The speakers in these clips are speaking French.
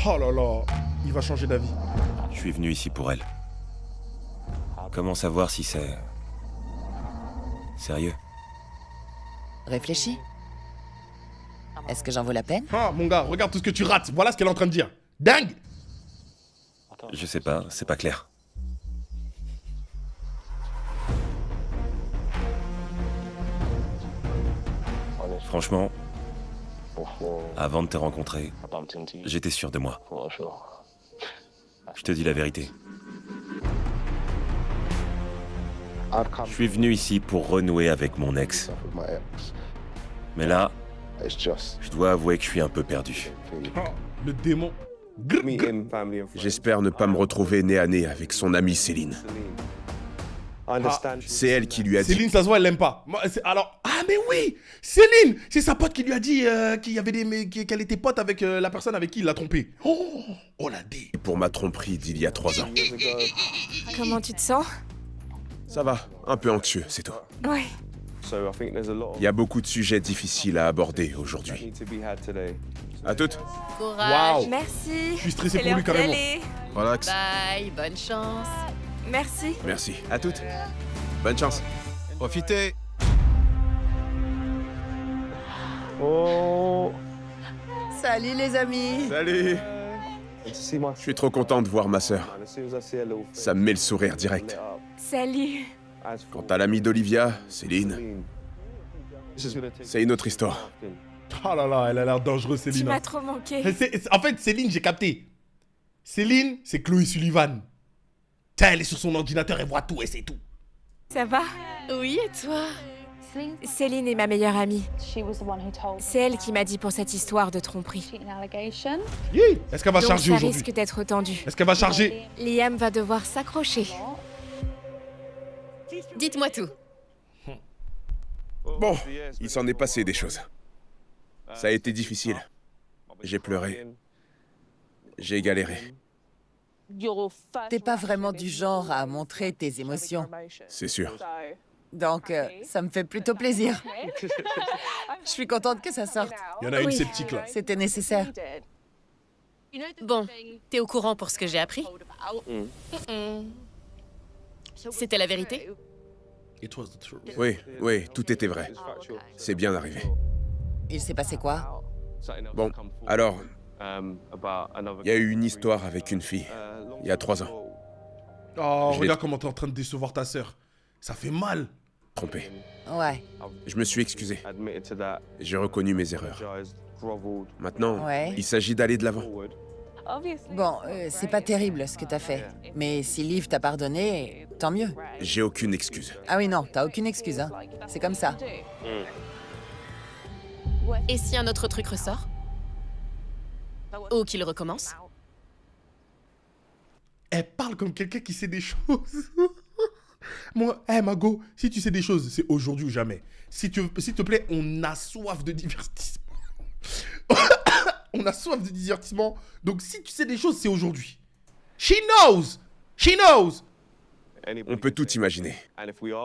Oh là là, il va changer d'avis. Je suis venu ici pour elle. Comment savoir si c'est... sérieux? Réfléchis. Est-ce que j'en vaut la peine? Ah, mon gars, regarde tout ce que tu rates. Voilà ce qu'elle est en train de dire. Dingue! Je sais pas, c'est pas clair. Franchement, avant de te rencontrer, j'étais sûr de moi. Je te dis la vérité. Je suis venu ici pour renouer avec mon ex. Mais là, je dois avouer que je suis un peu perdu. Oh, le démon. J'espère ne pas me retrouver nez à nez avec son amie Céline. C'est elle qui lui a dit... Céline, ça se voit, elle l'aime pas. Alors, ah mais oui, Céline, c'est sa pote qui lui a dit qu'elle était pote avec la personne avec qui il l'a trompé. Oh la dé. Pour ma tromperie d'il y a 3 ans. Comment tu te sens? Ça va, un peu anxieux, c'est tout. Ouais. Il y a beaucoup de sujets difficiles à aborder aujourd'hui. À toutes. Courage. Waouh. Merci. Je suis stressé C'est pour lui, l'heure d'y carrément. aller. Relax. Bye, bonne chance. Merci. Merci. À toutes. Bonne chance. Profitez. Salut les amis. Salut. Je suis trop content de voir ma sœur. Ça me met le sourire direct. Salut. Quant à l'amie d'Olivia, Céline, c'est une autre histoire. Oh là là, elle a l'air dangereuse, Tu Céline. m'as trop manqué. En fait, Céline, j'ai capté. Céline, c'est Chloé Sullivan. Tiens, elle est sur son ordinateur, elle voit tout et c'est tout. Ça va? Oui, et toi? Céline est ma meilleure amie. C'est elle qui m'a dit pour cette histoire de tromperie. Yi, est-ce qu'elle va Donc charger ça aujourd'hui? risque d'être tendu. Est-ce qu'elle va charger? Liam va devoir s'accrocher. Dites-moi tout. Bon, il s'en est passé des choses. Ça a été difficile. J'ai pleuré. J'ai galéré. T'es pas vraiment du genre à montrer tes émotions. C'est sûr. Donc, ça me fait plutôt plaisir. Je suis contente que ça sorte. Il y en a une Oui. sceptique là. C'était nécessaire. Bon, t'es au courant pour ce que j'ai appris? C'était la vérité? It was the truth. Oui, oui, tout était vrai. C'est bien arrivé. Il s'est passé quoi? Bon, alors, il y a eu une histoire avec une fille, il y a 3 ans. Oh, Je l'ai- regarde comment t'es en train de décevoir ta sœur. Ça fait mal. Trompé. Ouais, Je me suis excusé. J'ai reconnu mes erreurs. Maintenant, Ouais. il s'agit d'aller de l'avant. bon, c'est pas terrible ce que t'as fait. Mais si Liv t'a pardonné, tant mieux. J'ai aucune excuse. Ah oui, non, t'as aucune excuse, hein. C'est comme ça. Et si un autre truc ressort? Ou qu'il recommence? Elle parle comme quelqu'un qui sait des choses. Moi, Mago, si tu sais des choses, c'est aujourd'hui ou jamais. S'il te plaît, on a soif de divertissement. On a soif de divertissement. Donc, si tu sais des choses, c'est aujourd'hui. She knows! She knows! On peut tout imaginer.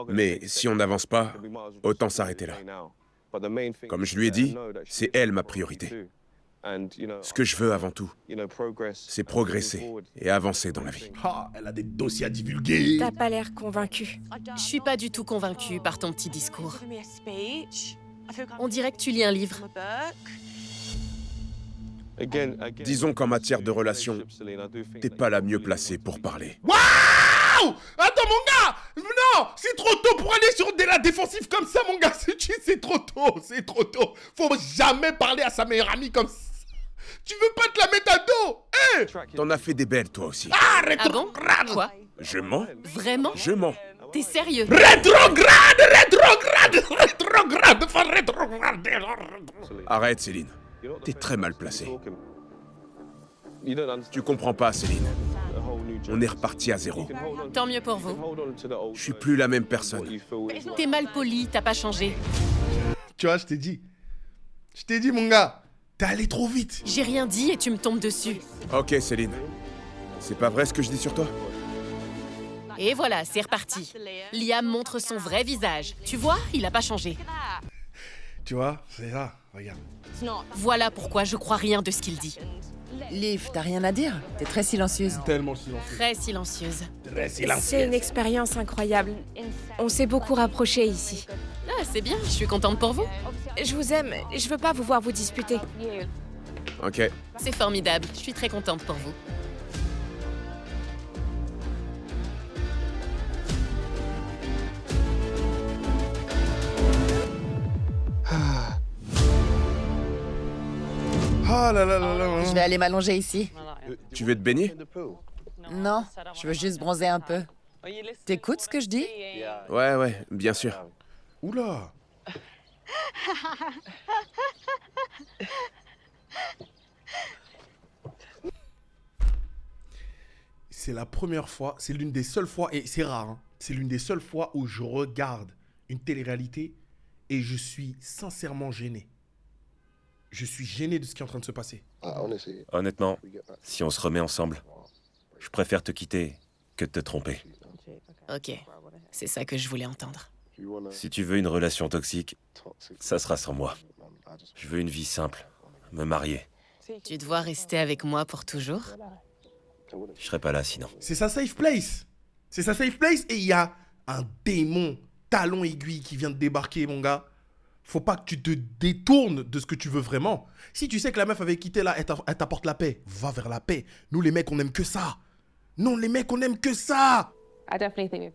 Mais si on n'avance pas, autant s'arrêter là. Comme je lui ai dit, c'est elle ma priorité. Ce que je veux avant tout, c'est progresser et avancer dans la vie. Ah, elle a des dossiers à divulguer. T'as pas l'air convaincu. Je suis pas du tout convaincue par ton petit discours. On dirait que tu lis un livre. Disons qu'en matière de relations, t'es pas la mieux placée pour parler. Waouh! Attends, mon gars! Non! C'est trop tôt pour aller sur la défensive comme ça, mon gars. C'est trop tôt. C'est trop tôt. Faut jamais parler à sa meilleure amie comme ça. Tu veux pas te la mettre à dos? Hé! T'en as fait des belles, toi aussi. Ah bon? Rétrograde! Quoi? Je mens? Vraiment? Je mens. T'es sérieux? Rétrograde! Enfin, rétrograde! Arrête, Céline. T'es très mal placée. Tu comprends pas, Céline. On est reparti à zéro. Tant mieux pour vous. Je suis plus la même personne. T'es mal poli, t'as pas changé. Tu vois, je t'ai dit. Je t'ai dit, mon gars. T'es allé trop vite. J'ai rien dit et tu me tombes dessus. Ok, Céline. C'est pas vrai ce que je dis sur toi? Et voilà, c'est reparti. Liam montre son vrai visage. Tu vois, il a pas changé. Tu vois, c'est là. Regarde. Voilà pourquoi je crois rien de ce qu'il dit. Liv, t'as rien à dire? T'es très silencieuse. Tellement silencieux. Très silencieuse. Très silencieux. C'est une expérience incroyable. On s'est beaucoup rapprochés ici. Ah, c'est bien, je suis contente pour vous. Je vous aime, je veux pas vous voir vous disputer. Ok. C'est formidable, je suis très contente pour vous. Ah là là là là. Je vais aller m'allonger ici. Tu veux te baigner? Non, je veux juste bronzer un peu. T'écoutes ce que je dis? Ouais, bien sûr. Oula. C'est la première fois, c'est l'une des seules fois, et c'est rare, hein, c'est l'une des seules fois où je regarde une télé-réalité et je suis sincèrement gêné. Je suis gêné de ce qui est en train de se passer. Honnêtement, si on se remet ensemble, je préfère te quitter que de te tromper. Ok, c'est ça que je voulais entendre. Si tu veux une relation toxique, ça sera sans moi. Je veux une vie simple, me marier. Tu dois rester avec moi pour toujours? Je serai pas là sinon. C'est sa safe place. C'est sa safe place et il y a un démon talon aiguille qui vient de débarquer, mon gars. Faut pas que tu te détournes de ce que tu veux vraiment. Si tu sais que la meuf avec qui t'es là, elle t'apporte la paix, va vers la paix. Nous, les mecs, on aime que ça. Non, les mecs, on aime que ça.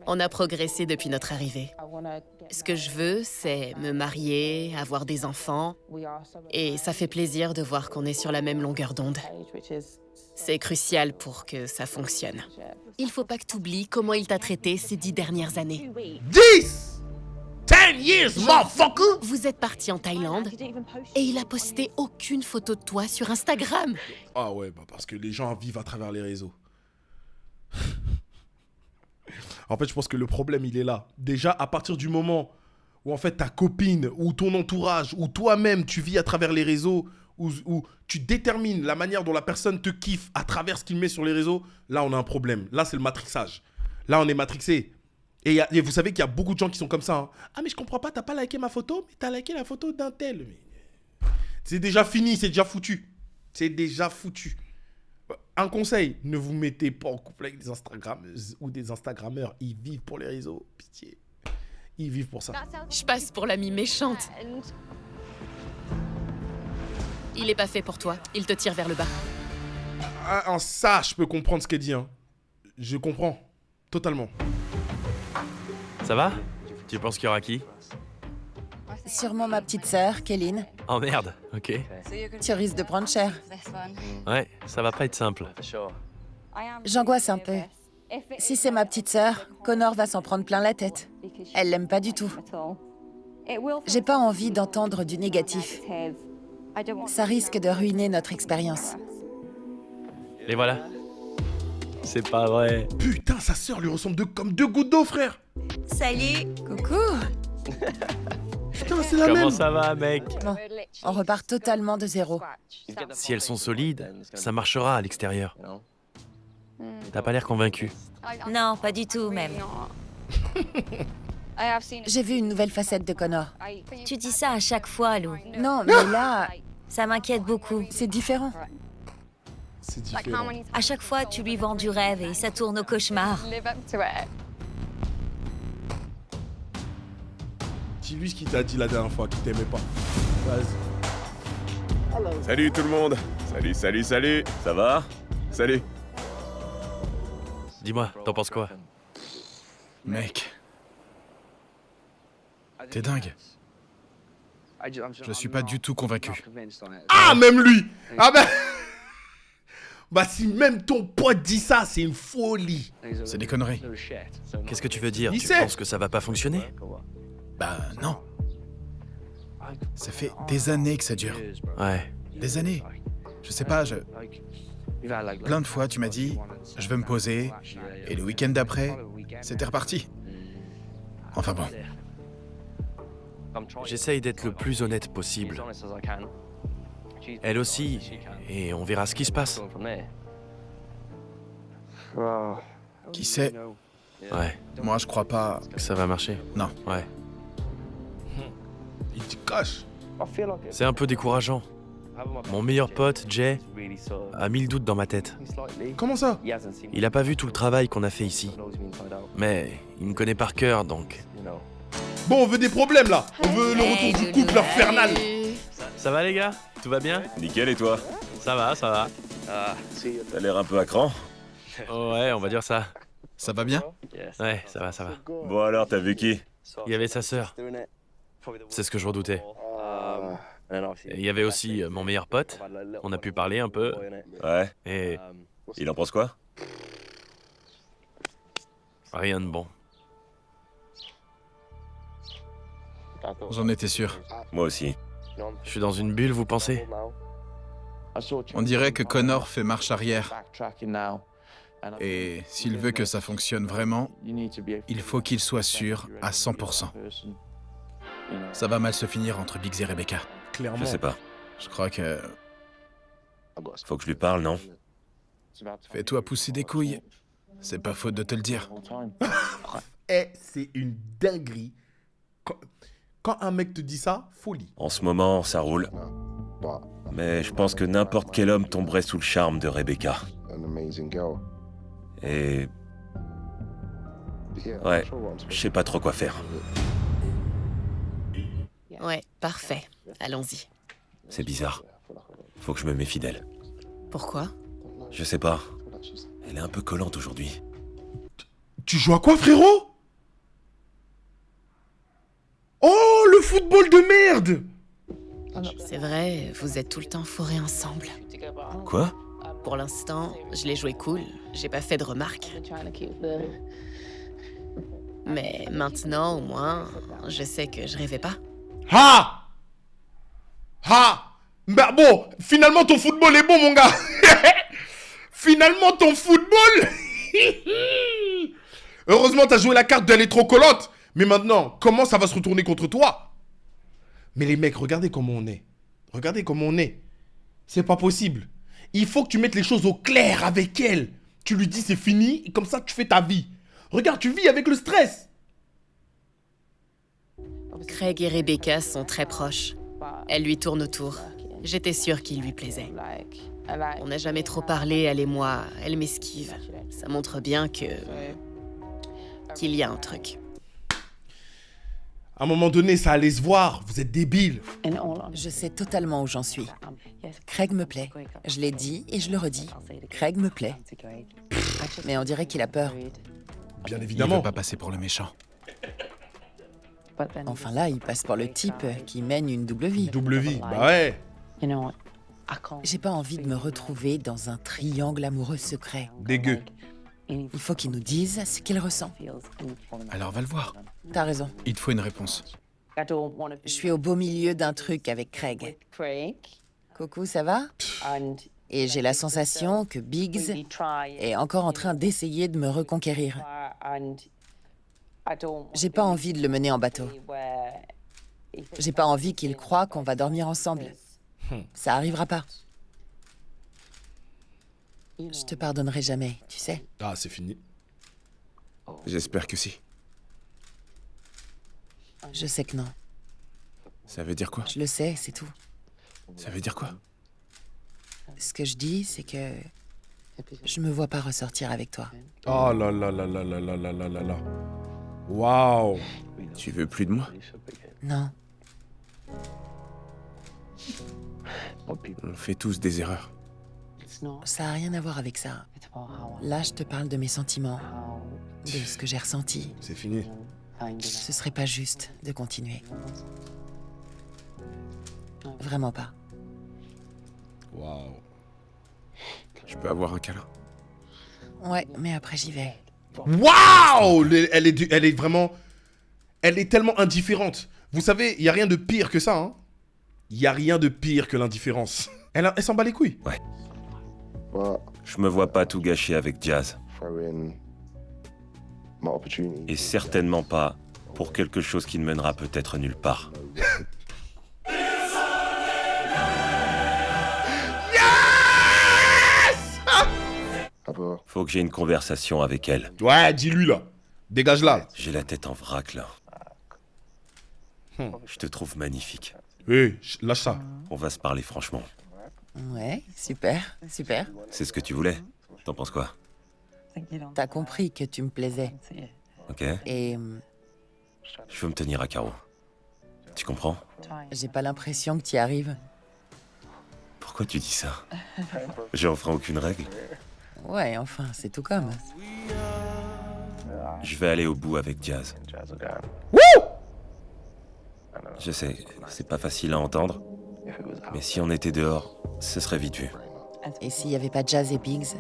On a progressé depuis notre arrivée. Ce que je veux, c'est me marier, avoir des enfants. Et ça fait plaisir de voir qu'on est sur la même longueur d'onde. C'est crucial pour que ça fonctionne. Il faut pas que t'oublies comment il t'a traité ces 10 dernières années. 10 years, motherfucker. Vous êtes partis en Thaïlande et il a posté aucune photo de toi sur Instagram. Ah ouais, bah parce que les gens vivent à travers les réseaux. En fait, je pense que le problème, il est là. Déjà, à partir du moment où, en fait, ta copine ou ton entourage ou toi-même, tu vis à travers les réseaux, où tu détermines la manière dont la personne te kiffe à travers ce qu'il met sur les réseaux, là, on a un problème. Là, c'est le matrixage. Là, on est matrixé. Et vous savez qu'il y a beaucoup de gens qui sont comme ça. Hein. Ah, mais je comprends pas, t'as pas liké ma photo, mais t'as liké la photo d'un tel. Mais... C'est déjà fini, c'est déjà foutu. C'est déjà foutu. Un conseil, ne vous mettez pas en couple avec des Instagrammeuses ou des Instagrammeurs. Ils vivent pour les réseaux. Pitié. Ils vivent pour ça. Je passe pour l'amie méchante. Il est pas fait pour toi. Il te tire vers le bas. Ah, ça, je peux comprendre ce qu'elle dit. Hein. Je comprends. Totalement. Ça va? Tu penses qu'il y aura qui? Sûrement ma petite sœur, Kéline. Oh merde, ok. Tu risques de prendre cher. Ouais, ça va pas être simple. J'angoisse un peu. Si c'est ma petite sœur, Connor va s'en prendre plein la tête. Elle l'aime pas du tout. J'ai pas envie d'entendre du négatif. Ça risque de ruiner notre expérience. Les voilà. C'est pas vrai. Putain, sa sœur lui ressemble comme 2 gouttes d'eau, frère. Salut. Coucou. Putain, c'est la même. Comment ça va, mec? Bon, on repart totalement de zéro. Si elles sont solides, ça marchera à l'extérieur. T'as pas l'air convaincu. Non, pas du tout même. J'ai vu une nouvelle facette de Connor. Tu dis ça à chaque fois, Lou. Non, mais là, Ça m'inquiète beaucoup. c'est différent. C'est différent. À chaque fois, tu lui vends du rêve et ça tourne au cauchemar. Dis-lui ce qu'il t'a dit la dernière fois, qu'il t'aimait pas. Vas-y. Salut tout le monde. Salut. Ça va? Salut. Dis-moi, t'en penses quoi? Mec, t'es dingue. Je suis pas du tout convaincu. Ah, même lui. Ah ben... Bah si même ton pote dit ça, c'est une folie. C'est des conneries. Qu'est-ce que tu veux dire? Il Tu sait. penses que ça va pas fonctionner? Bah non. Ça fait des années que ça dure. Ouais. Des années. Je sais pas, plein de fois tu m'as dit, je veux me poser, et le week-end d'après, c'était reparti. Enfin bon. J'essaye d'être le plus honnête possible. Elle aussi, et on verra ce qui se passe. Qui sait, Ouais, moi je crois pas... que ça va marcher. Non. Ouais. Il te cache. C'est un peu décourageant. Mon meilleur pote, Jay, a mis le doute dans ma tête. Comment ça? Il a pas vu tout le travail qu'on a fait ici. Mais il me connaît par cœur, donc... Bon, on veut des problèmes, là. On veut le retour du couple infernal. Ça va, les gars? Tout va bien? Nickel, et toi? Ça va, ça va. T'as l'air un peu à cran. Ouais, on va dire ça. Ça va bien? Ouais, ça va, ça va. Bon alors, t'as vu qui? Il y avait sa sœur. C'est ce que je redoutais. Et il y avait aussi mon meilleur pote. On a pu parler un peu. Ouais. Et Il en pense quoi? rien de bon. J'en étais sûr. Moi aussi. Je suis dans une bulle, vous pensez? On dirait que Connor fait marche arrière. Et s'il veut que ça fonctionne vraiment, il faut qu'il soit sûr à 100%. Ça va mal se finir entre Biggs et Rebecca. Clairement. Je sais pas. Je crois que... Faut que je lui parle, non? Fais-toi pousser des couilles. C'est pas faute de te le dire. Eh, c'est une dinguerie. Quand un mec te dit ça, folie. En ce moment, ça roule. Mais je pense que n'importe quel homme tomberait sous le charme de Rebecca. Et... Ouais, je sais pas trop quoi faire. Ouais, parfait. Allons-y. C'est bizarre. Faut que je me méfie d'elle. Pourquoi? Je sais pas. Elle est un peu collante aujourd'hui. Tu joues à quoi, frérot? Oh, le football de merde! C'est vrai, vous êtes tout le temps fourrés ensemble. Quoi? Pour l'instant, je l'ai joué cool. J'ai pas fait de remarques. Mais maintenant, au moins, je sais que je rêvais pas. Ha! Ha! Bah bon, finalement ton football est bon, mon gars. Finalement ton football. Heureusement t'as joué la carte d'elle est trop collante. Mais maintenant, comment ça va se retourner contre toi? Mais les mecs, regardez comment on est. Regardez comment on est. C'est pas possible. Il faut que tu mettes les choses au clair avec elle. Tu lui dis c'est fini, et comme ça tu fais ta vie. Regarde, tu vis avec le stress. Craig et Rebecca sont très proches. Elle lui tourne autour. J'étais sûre qu'il lui plaisait. On n'a jamais trop parlé, elle et moi. Elle m'esquive. Ça montre bien qu'il y a un truc. À un moment donné, ça allait se voir. Vous êtes débiles. Je sais totalement où j'en suis. Craig me plaît. Je l'ai dit et je le redis. Craig me plaît. Mais on dirait qu'il a peur. Bien Il évidemment. veut pas passer pour le méchant. Enfin là, il passe pour le type qui mène une double vie. Double vie. Bah ouais. J'ai pas envie de me retrouver dans un triangle amoureux secret. Dégueu. Il faut qu'il nous dise ce qu'il ressent. Alors va le voir. T'as raison. Il te faut une réponse. Je suis au beau milieu d'un truc avec Craig. Coucou, ça va? Et j'ai la sensation que Biggs est encore en train d'essayer de me reconquérir. J'ai pas envie de le mener en bateau. J'ai pas envie qu'il croie qu'on va dormir ensemble. Ça arrivera pas. Je te pardonnerai jamais, tu sais. Ah, c'est fini. J'espère que si. Je sais que non. Ça veut dire quoi? Je le sais, c'est tout. Ça veut dire quoi? Ce que je dis, c'est que je me vois pas ressortir avec toi. Oh là là là là là là là là là là. Waouh. Tu veux plus de moi? Non. On fait tous des erreurs. Ça a rien à voir avec ça. Là, je te parle de mes sentiments, de ce que j'ai ressenti. C'est fini. Ce serait pas juste de continuer. Vraiment pas. Waouh. Je peux avoir un câlin? Ouais, mais après j'y vais. Waouh. Elle est vraiment... Elle est tellement indifférente. Vous savez, il n'y a rien de pire que ça, hein. Il n'y a rien de pire que l'indifférence. Elle s'en bat les couilles. Ouais. Je me vois pas tout gâcher avec Jazz. Et certainement pas pour quelque chose qui ne mènera peut-être nulle part. Faut que j'ai une conversation avec elle. Ouais, dis-lui là. Dégage là. J'ai la tête en vrac là. Je te trouve magnifique. Oui, lâche ça. On va se parler franchement. Ouais, super, super. C'est ce que tu voulais. T'en penses quoi? T'as compris que tu me plaisais. Ok. Et Je veux me tenir à carreau. Tu comprends? j'ai pas l'impression que t'y arrives. Pourquoi tu dis ça? J'ai enfreint aucune règle. Ouais, enfin, c'est tout comme. Je vais aller au bout avec Jazz. Je sais, c'est pas facile à entendre, mais si on était dehors, ce serait vite vu. Et s'il y avait pas Jazz et Biggs,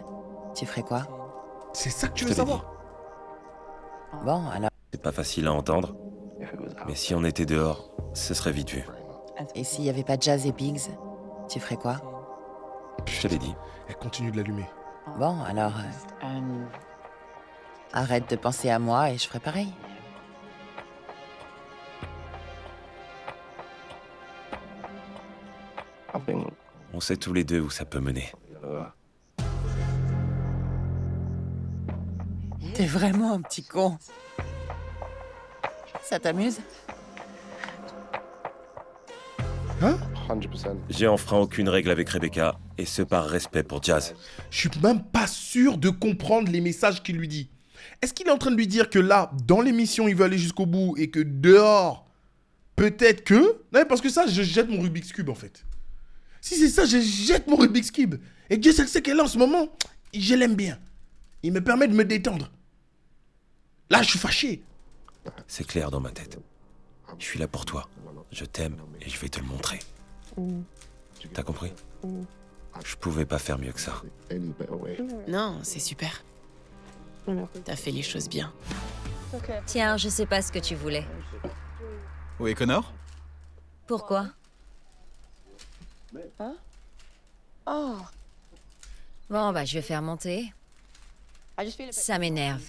tu ferais quoi? C'est ça que tu Je veux te l'ai savoir? Bon, alors... C'est pas facile à entendre, mais si on était dehors, ce serait vite vu. Et s'il y avait pas Jazz et Biggs, tu ferais quoi? Je te l'ai dit. Elle continue de l'allumer. Bon, alors... arrête de penser à moi et je ferai pareil. On sait tous les deux où ça peut mener. T'es vraiment un petit con. Ça t'amuse? Hein? J'ai enfreint aucune règle avec Rebecca, et ce par respect pour Jazz. Je suis même pas sûr de comprendre les messages qu'il lui dit. Est-ce qu'il est en train de lui dire que là, dans l'émission, il veut aller jusqu'au bout et que dehors, peut-être que... Non, parce que ça, je jette mon Rubik's Cube, en fait. Si c'est ça, je jette mon Rubik's Cube. Et Jess, elle sait qu'elle est en ce moment, je l'aime bien. Il me permet de me détendre. Là, je suis fâché. C'est clair dans ma tête. Je suis là pour toi. Je t'aime et je vais te le montrer. T'as compris? Je pouvais pas faire mieux que ça. Non, c'est super. T'as fait les choses bien. Tiens, je sais pas ce que tu voulais. Où est Connor? Pourquoi? Bon, bah, je vais faire monter. Ça m'énerve.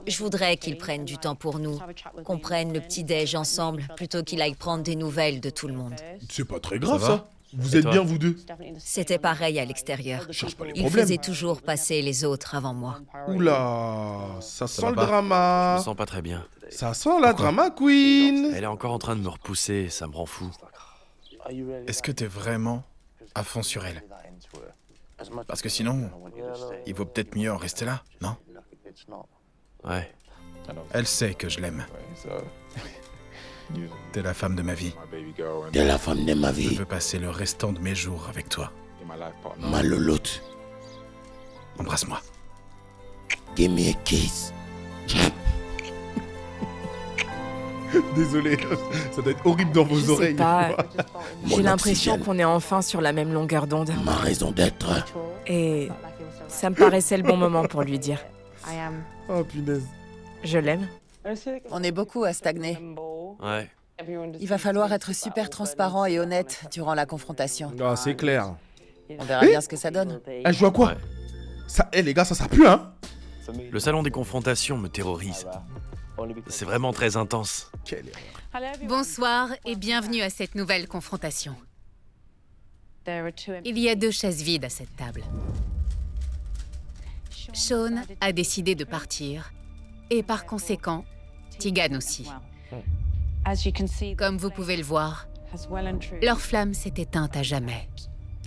Je voudrais qu'il prenne du temps pour nous, qu'on prenne le petit-déj ensemble, plutôt qu'il aille prendre des nouvelles de tout le monde. C'est pas très grave, Ça ça. va? Vous Et êtes toi? bien, vous deux. C'était pareil à l'extérieur. Cherche pas les Il problèmes. faisait toujours passer les autres avant moi. Oula, ça sent va le pas. Je me drama. sens pas très bien. Ça sent la drama queen. Elle est encore en train de me repousser, ça me rend fou. Est-ce que t'es vraiment à fond sur elle? Parce que sinon, il vaut peut-être mieux en rester là, non? Ouais. Elle sait que je l'aime. T'es la femme de ma vie. T'es la femme de ma Je vie, veux passer le restant de mes jours avec toi. ma louloute. Embrasse-moi. Give me a kiss. Désolé, ça doit être horrible dans vos Je sais oreilles. pas. J'ai Mon l'impression oxygène. qu'on est enfin sur la même longueur d'onde. Ma raison d'être. Et ça me paraissait le bon moment pour lui dire. Oh punaise. Je l'aime. On est beaucoup à stagner. Ouais. Il va falloir être super transparent et honnête durant la confrontation. Ah, c'est clair. On verra bien ce que ça donne. Elle joue à quoi? Ouais. Ça, les gars, ça pue, hein? Le salon des confrontations me terrorise. C'est vraiment très intense. Quelle erreur. Bonsoir et bienvenue à cette nouvelle confrontation. Il y a 2 chaises vides à cette table. Sean a décidé de partir et par conséquent, Tegan aussi. Comme vous pouvez le voir, leur flamme s'est éteinte à jamais.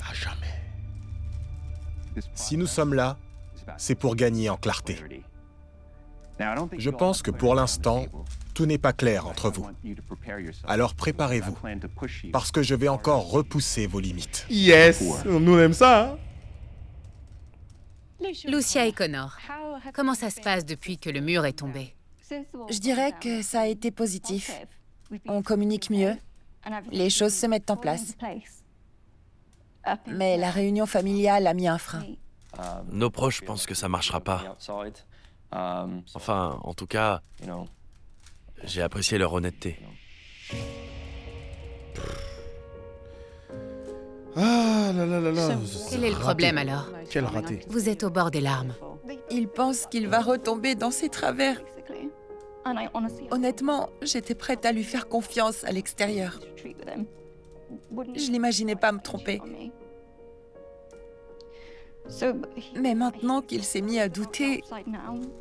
Ah, jamais. Si nous sommes là, c'est pour gagner en clarté. Je pense que pour l'instant, tout n'est pas clair entre vous. Alors préparez-vous, parce que je vais encore repousser vos limites. Yes, nous on aime ça, hein? Lucia et Connor, comment ça se passe depuis que le mur est tombé? Je dirais que ça a été positif. On communique mieux. Les choses se mettent en place. Mais la réunion familiale a mis un frein. Nos proches pensent que ça marchera pas. Enfin, en tout cas, j'ai apprécié leur honnêteté. Ah là là là là. Quel est le problème alors? Quel raté. Vous êtes au bord des larmes. Il pense qu'il va retomber dans ses travers. Honnêtement, j'étais prête à lui faire confiance à l'extérieur. Je n'imaginais pas me tromper. Mais maintenant qu'il s'est mis à douter,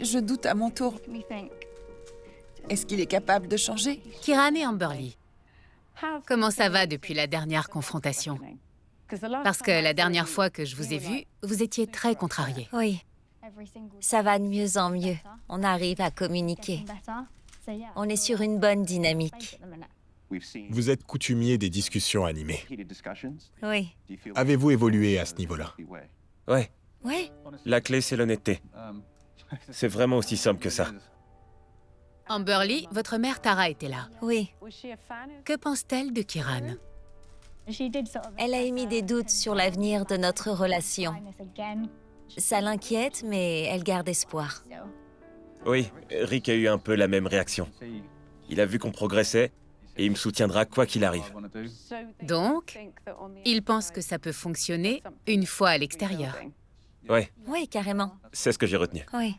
je doute à mon tour. Est-ce qu'il est capable de changer? Kieran et Amberly, comment ça va depuis la dernière confrontation? Parce que la dernière fois que je vous ai vu, vous étiez très contrarié. Oui, ça va de mieux en mieux. On arrive à communiquer. On est sur une bonne dynamique. Vous êtes coutumier des discussions animées. Oui. Avez-vous évolué à ce niveau-là? Ouais, Ouais. la clé c'est l'honnêteté. C'est vraiment aussi simple que ça. Amberly, votre mère Tara était là. Oui. Que pense-t-elle de Kiran? Elle a émis des doutes sur l'avenir de notre relation. Ça l'inquiète, mais elle garde espoir. Oui, Rick a eu un peu la même réaction. Il a vu qu'on progressait et il me soutiendra quoi qu'il arrive. Donc, il pense que ça peut fonctionner une fois à l'extérieur. Ouais, Oui, carrément. c'est ce que j'ai retenu. Oui.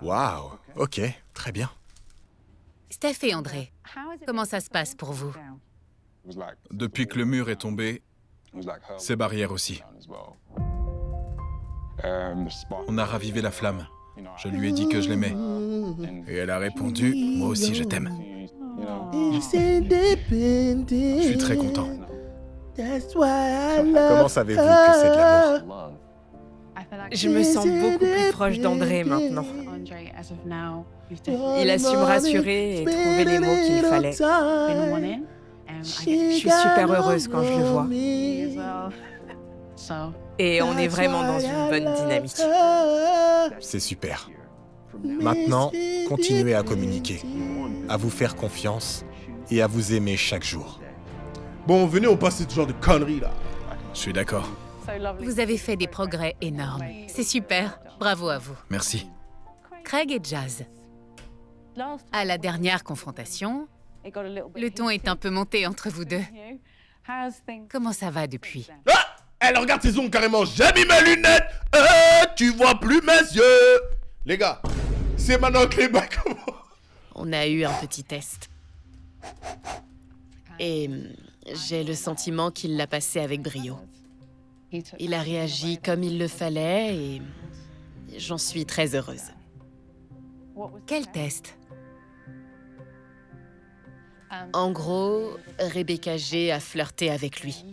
Waouh, ok, très bien. Steph et André, comment ça se passe pour vous? Depuis que le mur est tombé, ces barrières aussi. On a ravivé la flamme. Je lui ai dit que je l'aimais. Et elle a répondu, moi aussi je t'aime. Je suis très content. Comment savez-vous que c'est de l'amour? Je me sens beaucoup plus proche d'André maintenant. Il a su me rassurer et trouver les mots qu'il fallait. Je suis super heureuse quand je le vois. Et on est vraiment dans une bonne dynamique. C'est super. Maintenant, continuez à communiquer, à vous faire confiance et à vous aimer chaque jour. Bon, venez, on passe ce genre de conneries là. Je suis d'accord. Vous avez fait des progrès énormes. C'est super. Bravo à vous. Merci. Craig et Jazz. À la dernière confrontation, le ton est un peu monté entre vous deux. Comment ça va depuis? Ah! Elle regarde ses ongles carrément. J'ai mis mes lunettes. Tu vois plus mes yeux. Les gars, c'est maintenant que les bacs. On a eu un petit test. Et j'ai le sentiment qu'il l'a passé avec brio. Il a réagi comme il le fallait et j'en suis très heureuse. Quel test? En gros, Rebecca G a flirté avec lui.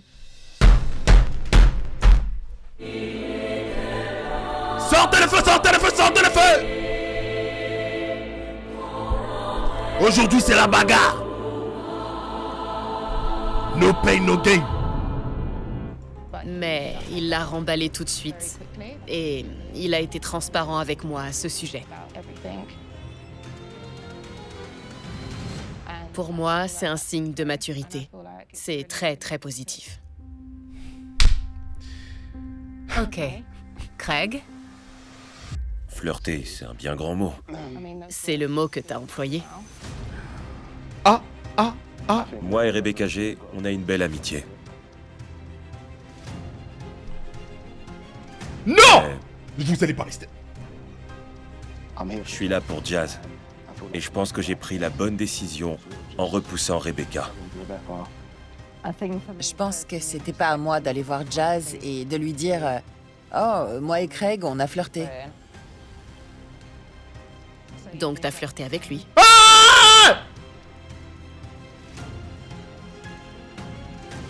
Sortez le feu, sortez le feu, sortez le feu! Aujourd'hui, c'est la bagarre. No pain, no gain. Mais il l'a remballé tout de suite. Et il a été transparent avec moi à ce sujet. Pour moi, c'est un signe de maturité. C'est très, très positif. Ok. Craig? Flirter, c'est un bien grand mot. C'est le mot que t'as employé. Moi et Rebecca G, on a une belle amitié. Non! Vous allez pas rester. Je suis là pour Jazz. Et je pense que j'ai pris la bonne décision en repoussant Rebecca. Je pense que c'était pas à moi d'aller voir Jazz et de lui dire oh, moi et Craig, on a flirté. Donc t'as flirté avec lui.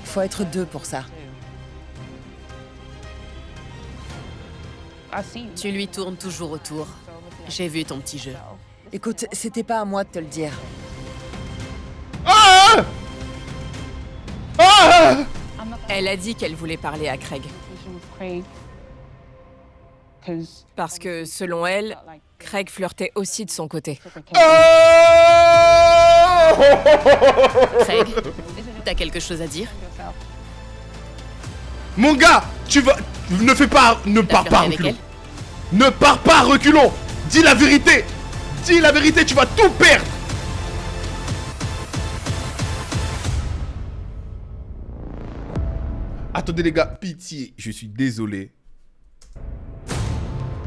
Faut être deux pour ça. Tu lui tournes toujours autour. J'ai vu ton petit jeu. Écoute, c'était pas à moi de te le dire. Elle a dit qu'elle voulait parler à Craig. Parce que, selon elle, Craig flirtait aussi de son côté. Craig, t'as quelque chose à dire? Mon gars, tu vas... Ne fais pas... Ne pars pas, reculons. Ne pars pas, reculons. Dis la vérité. Dis la vérité, tu vas tout perdre. Attendez les gars, pitié, je suis désolé.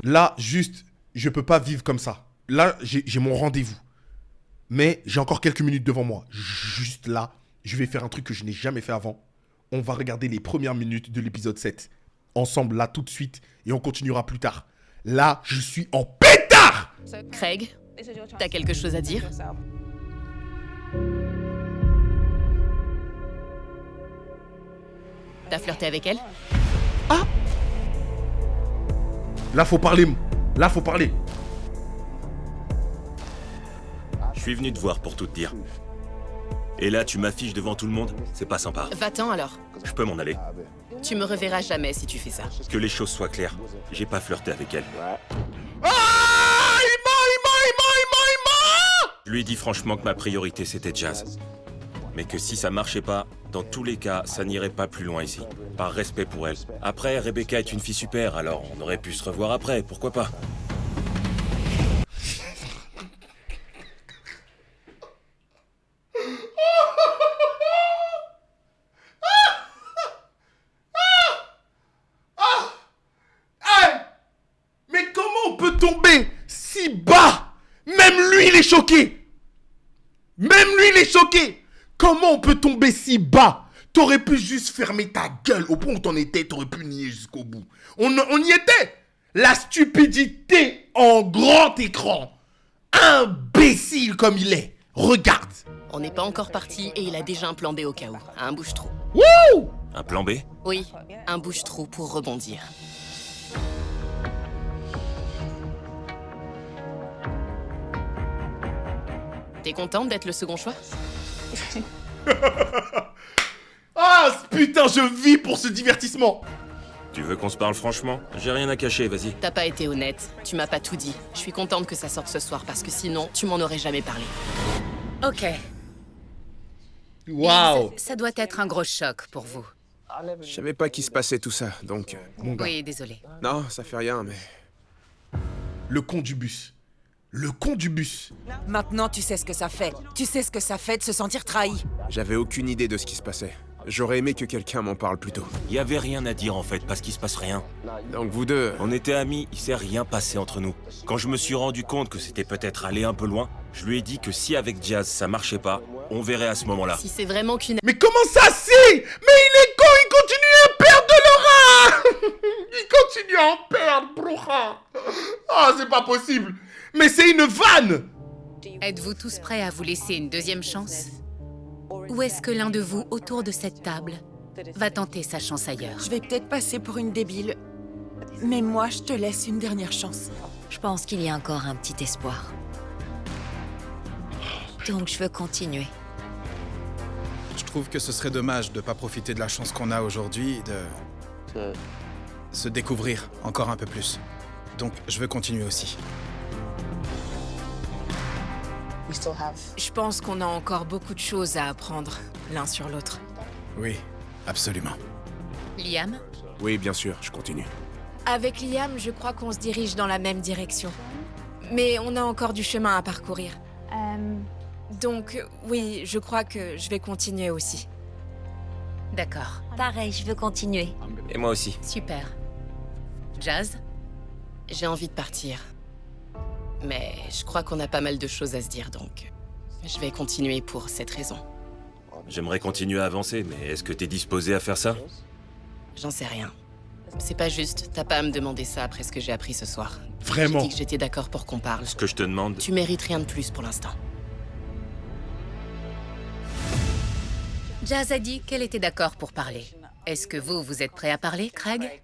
Là, juste, je peux pas vivre comme ça. Là, j'ai mon rendez-vous. Mais j'ai encore quelques minutes devant moi. Juste là, je vais faire un truc que je n'ai jamais fait avant. On va regarder les premières minutes de l'épisode 7. Ensemble, là, tout de suite. Et on continuera plus tard. Là, je suis en pétard! Craig, t'as quelque chose à dire? T'as flirté avec elle? Là, faut parler. Là, faut parler. Je suis venu te voir pour tout te dire. Et là, tu m'affiches devant tout le monde? C'est pas sympa. Va-t'en alors. Je peux m'en aller. Tu me reverras jamais si tu fais ça. Que les choses soient claires. J'ai pas flirté avec elle. Ah! Il ment! Je lui ai dit franchement que ma priorité, c'était Jazz. Mais que si ça marchait pas, dans tous les cas, ça n'irait pas plus loin ici. Par respect pour elle. Après, Rebecca est une fille super, alors on aurait pu se revoir après, pourquoi pas? Mais comment on peut tomber si bas? Même lui, il est choqué. Même lui, il est choqué. Comment on peut tomber si bas? T'aurais pu juste fermer ta gueule. Au point où t'en étais, t'aurais pu nier jusqu'au bout. On y était. La stupidité en grand écran. Imbécile comme il est. Regarde. On n'est pas encore parti et il a déjà un plan B au cas où. Un bouche-trou. Wouh! Un plan B? Oui, un bouche-trou pour rebondir. T'es contente d'être le second choix? Ah, putain, je vis pour ce divertissement. Tu veux qu'on se parle franchement? J'ai rien à cacher, vas-y. T'as pas été honnête, tu m'as pas tout dit. Je suis contente que ça sorte ce soir parce que sinon, tu m'en aurais jamais parlé. Ok. Waouh. Ça doit être un gros choc pour vous. Je savais pas qu'il se passait tout ça, donc... Oui, désolé. Non, ça fait rien, mais... Le con du bus. Le con du bus. Maintenant, tu sais ce que ça fait. Tu sais ce que ça fait de se sentir trahi. J'avais aucune idée de ce qui se passait. J'aurais aimé que quelqu'un m'en parle plus tôt. Y avait rien à dire en fait, parce qu'il se passe rien. Donc vous deux... On était amis, il s'est rien passé entre nous. Quand je me suis rendu compte que c'était peut-être allé un peu loin, je lui ai dit que si avec Jazz ça marchait pas, on verrait à ce moment-là. Si c'est vraiment qu'une... Mais comment ça si? Mais il est con, il continue à perdre de l'aura. Il continue à en perdre, brocha. Ah, c'est pas possible. Mais c'est une vanne. Êtes-vous tous prêts à vous laisser une deuxième chance? Ou est-ce que l'un de vous, autour de cette table, va tenter sa chance ailleurs? Je vais peut-être passer pour une débile, mais moi, je te laisse une dernière chance. Je pense qu'il y a encore un petit espoir. Donc je veux continuer. Je trouve que ce serait dommage de pas profiter de la chance qu'on a aujourd'hui de... se découvrir encore un peu plus. Donc je veux continuer aussi. Je pense qu'on a encore beaucoup de choses à apprendre, l'un sur l'autre. Oui, absolument. Liam? Oui, bien sûr, je continue. Avec Liam, je crois qu'on se dirige dans la même direction. Mais on a encore du chemin à parcourir. Donc, oui, je crois que je vais continuer aussi. D'accord. Pareil, je veux continuer. Et moi aussi. Super. Jazz? J'ai envie de partir. Mais je crois qu'on a pas mal de choses à se dire, donc... je vais continuer pour cette raison. J'aimerais continuer à avancer, mais est-ce que t'es disposé à faire ça? J'en sais rien. C'est pas juste, t'as pas à me demander ça après ce que j'ai appris ce soir. Vraiment? J'ai dit que j'étais d'accord pour qu'on parle. Ce que je te demande... Tu mérites rien de plus pour l'instant. Jazz a dit qu'elle était d'accord pour parler. Est-ce que vous êtes prêt à parler, Craig?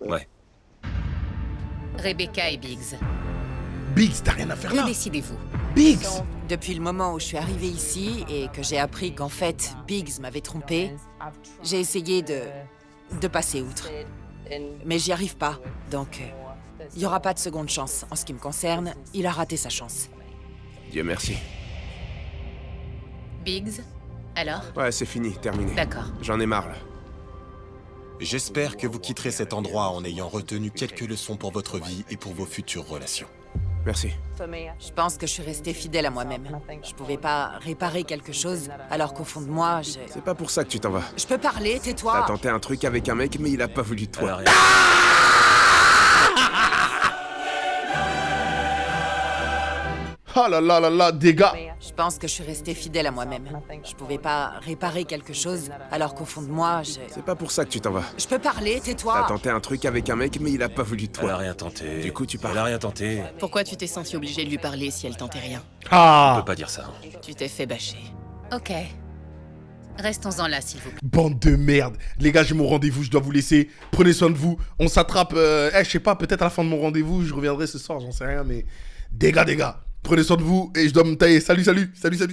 Ouais. Rebecca et Biggs. Biggs, t'as rien à faire là. Que décidez-vous? Biggs. Depuis le moment où je suis arrivée ici et que j'ai appris qu'en fait, Biggs m'avait trompée, j'ai essayé de passer outre. Mais j'y arrive pas, donc il y aura pas de seconde chance. En ce qui me concerne, il a raté sa chance. Dieu merci. Biggs? Alors? Ouais, c'est fini, terminé. D'accord. J'en ai marre, là. J'espère que vous quitterez cet endroit en ayant retenu quelques leçons pour votre vie et pour vos futures relations. Merci. Je pense que je suis restée fidèle à moi-même. Je pouvais pas réparer quelque chose, alors qu'au fond de moi, C'est pas pour ça que tu t'en vas. Je peux parler, tais-toi. T'as tenté un truc avec un mec, mais il a pas voulu de toi. Oh là là là là, dégâts. Je pense que je suis restée fidèle à moi-même. Je pouvais pas réparer quelque chose, alors qu'au fond de moi, C'est pas pour ça que tu t'en vas. Je peux parler, tais-toi. T'as tenté un truc avec un mec, mais il a pas voulu de toi. Elle a rien tenté. Du coup, tu pars. Elle a rien tenté. Pourquoi tu t'es senti obligé de lui parler si elle tentait rien? On peut pas dire ça. Tu t'es fait bâcher. Ok. Restons-en là, s'il vous plaît. Bande de merde. Les gars, j'ai mon rendez-vous, je dois vous laisser. Prenez soin de vous. On s'attrape, je sais pas, peut-être à la fin de mon rendez-vous, je reviendrai ce soir, j'en sais rien, mais... Des gars. Prenez soin de vous et je dois me tailler. Salut.